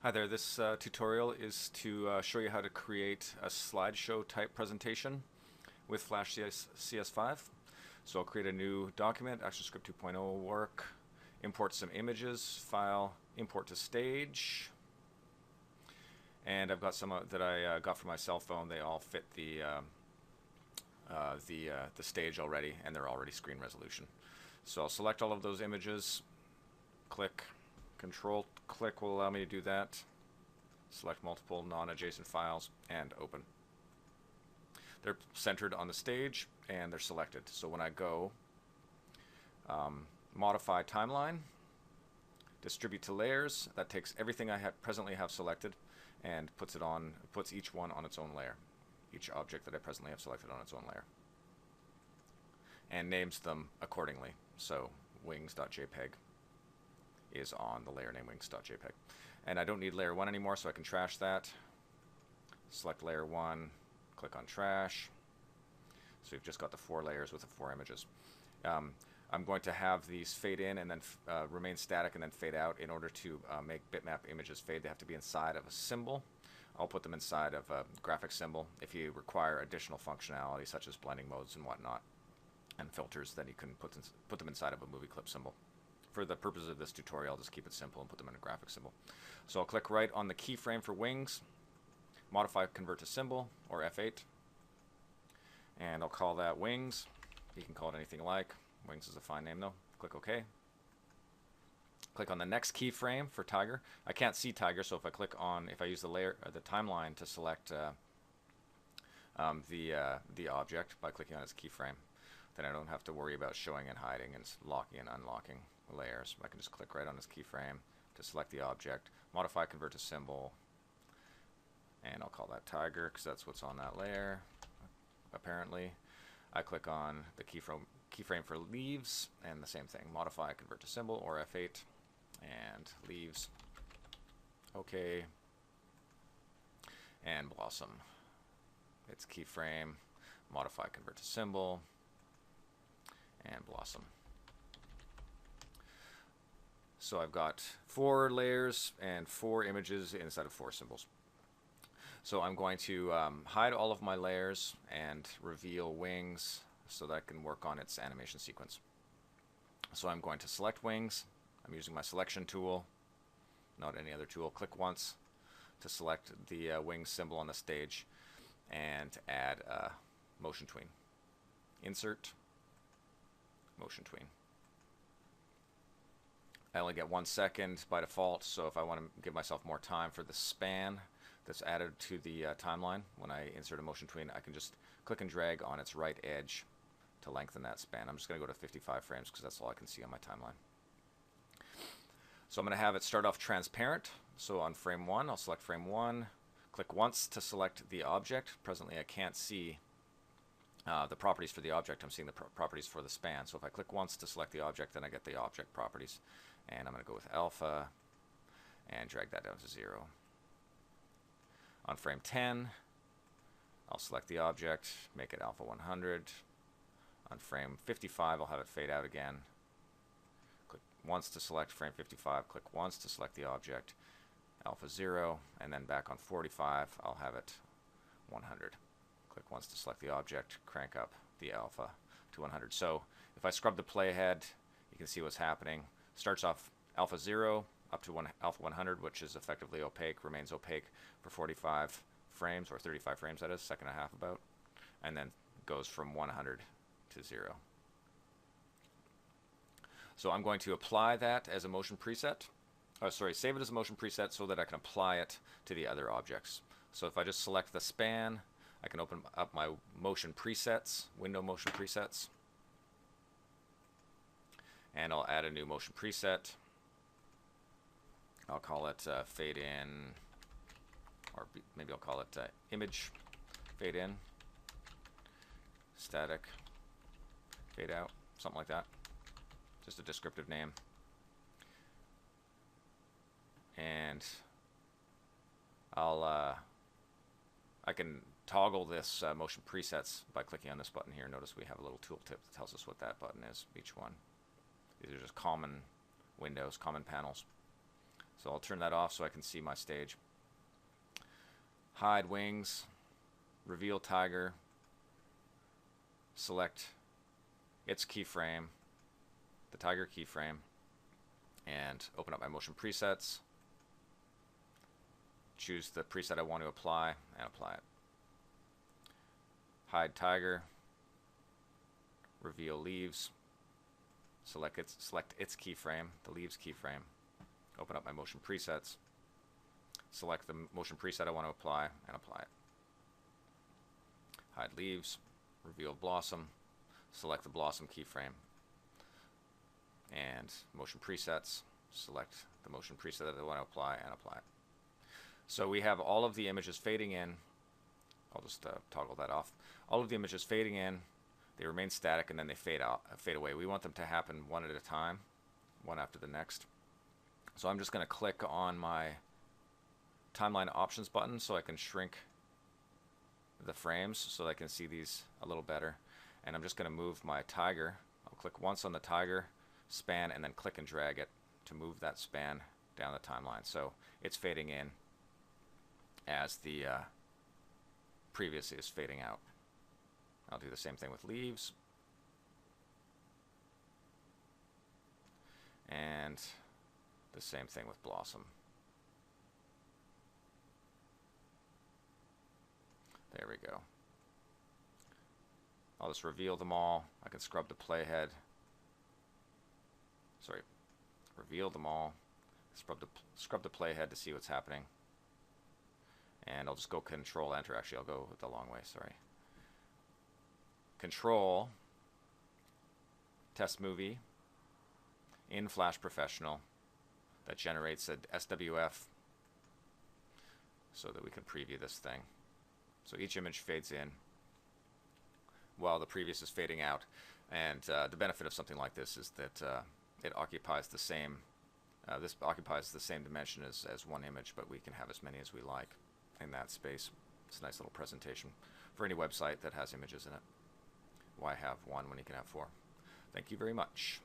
Hi there, this tutorial is to show you how to create a slideshow type presentation with FlashCS5. So I'll create a new document, ActionScript 2.0 will work, import some images, file, import to stage, and I've got some that I got from my cell phone. They all fit the stage already, and they're already screen resolution. So I'll select all of those images, click, Control click will allow me to do that. Select multiple non-adjacent files and open. They're centered on the stage and they're selected. So when I go modify timeline, distribute to layers, that takes everything I presently have selected and puts each one on its own layer. Each object that I presently have selected on its own layer. And names them accordingly. So wings.jpg is on the layer name wings.jpg. And I don't need layer 1 anymore, so I can trash that. Select layer 1, click on trash. So we've just got the 4 layers with the 4 images. I'm going to have these fade in and then remain static and then fade out. In order to make bitmap images fade, they have to be inside of a symbol. I'll put them inside of a graphic symbol. If you require additional functionality such as blending modes and whatnot and filters, then you can put them inside of a movie clip symbol. For the purposes of this tutorial, I'll just keep it simple and put them in a graphic symbol. So I'll click right on the keyframe for wings, modify convert to symbol, or F8, and I'll call that wings. You can call it anything you like. Wings is a fine name though. Click OK. Click on the next keyframe for tiger. I can't see tiger, so if I use the timeline to select the object by clicking on its keyframe, then I don't have to worry about showing and hiding and locking and unlocking layers. I can just click right on this keyframe to select the object, modify convert to symbol, and I'll call that tiger because that's what's on that layer apparently. I click on the keyframe for leaves and the same thing, modify convert to symbol or F8 and leaves. Okay, and blossom, its keyframe, modify convert to symbol, and blossom. So I've got 4 layers and 4 images inside of 4 symbols. So I'm going to hide all of my layers and reveal wings so that I can work on its animation sequence. So I'm going to select wings. I'm using my selection tool, not any other tool. Click once to select the wings symbol on the stage and add a motion tween. Insert, motion tween. I only get 1 second by default, so if I want to give myself more time for the span that's added to the timeline, when I insert a motion tween, I can just click and drag on its right edge to lengthen that span. I'm just going to go to 55 frames because that's all I can see on my timeline. So I'm going to have it start off transparent. So on frame 1, I'll select frame 1, click once to select the object. Presently I can't see the properties for the object. I'm seeing the properties for the span. So if I click once to select the object, then I get the object properties. And I'm going to go with alpha and drag that down to 0. On frame 10, I'll select the object, make it alpha 100. On frame 55, I'll have it fade out again. Click once to select frame 55, click once to select the object, alpha 0, and then back on 45, I'll have it 100. Click once to select the object, crank up the alpha to 100. So if I scrub the playhead, you can see what's happening. Starts off alpha 0 up to alpha 100, which is effectively opaque, remains opaque for 45 frames, or 35 frames that is, second and a half about, and then goes from 100 to 0. So I'm going to apply that as a motion preset. Save it as a motion preset so that I can apply it to the other objects. So if I just select the span, I can open up my motion presets, window motion presets, and I'll add a new motion preset. I'll call it fade in, or maybe I'll call it image fade in, static fade out, something like that. Just a descriptive name. And I can toggle this motion presets by clicking on this button here. Notice we have a little tooltip that tells us what that button is, each one. These are just common windows, common panels. So I'll turn that off so I can see my stage. Hide wings, reveal tiger, select its keyframe, the tiger keyframe, and open up my motion presets. Choose the preset I want to apply and apply it. Hide tiger, reveal leaves, select its keyframe, the leaves keyframe. Open up my motion presets, select the motion preset I want to apply and apply it. Hide leaves, reveal blossom, select the blossom keyframe, and motion presets, select the motion preset that I want to apply and apply it. So we have all of the images fading in. I'll just toggle that off. All of the images fading in, they remain static, and then they fade away. We want them to happen one at a time, one after the next. So I'm just going to click on my timeline options button so I can shrink the frames so I can see these a little better. And I'm just going to move my tiger. I'll click once on the tiger span and then click and drag it to move that span down the timeline. So it's fading in as the previous is fading out. I'll do the same thing with leaves. And the same thing with blossom. There we go. I'll just reveal them all. I can scrub the playhead. Sorry, reveal them all. Scrub the playhead to see what's happening. And I'll just go Control Enter. Actually, I'll go the long way. Sorry. Control Test Movie in Flash Professional that generates a SWF so that we can preview this thing. So each image fades in while the previous is fading out. And the benefit of something like this is that it occupies the same this occupies the same dimension as one image, but we can have as many as we like in that space. It's a nice little presentation for any website that has images in it. Why have one when you can have four? Thank you very much.